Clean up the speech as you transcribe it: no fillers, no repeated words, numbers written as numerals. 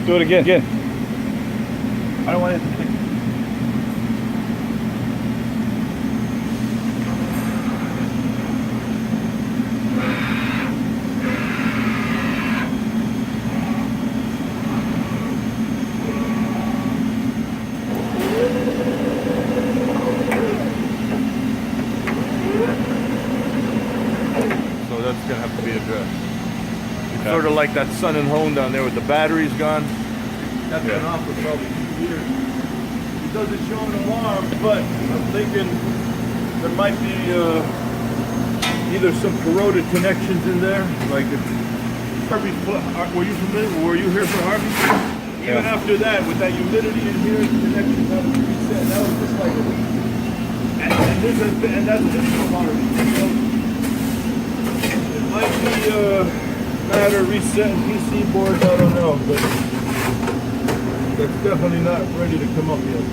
Do it again. I don't want it to click. So that's gonna have to be addressed. It's sort of like that Sun and Hone down there with the batteries gone. That's been off for probably 2 years. It doesn't show an alarm, but I'm thinking there might be either some corroded connections in there, like if Harvey. Were you familiar? Were you here for Harvey? Even after that, with that humidity in here, the connections haven't been reset. That was just like a week. And that's just from Harvey. So it might be a matter of resetting PC boards. I don't know, but that's definitely not ready to come up yet.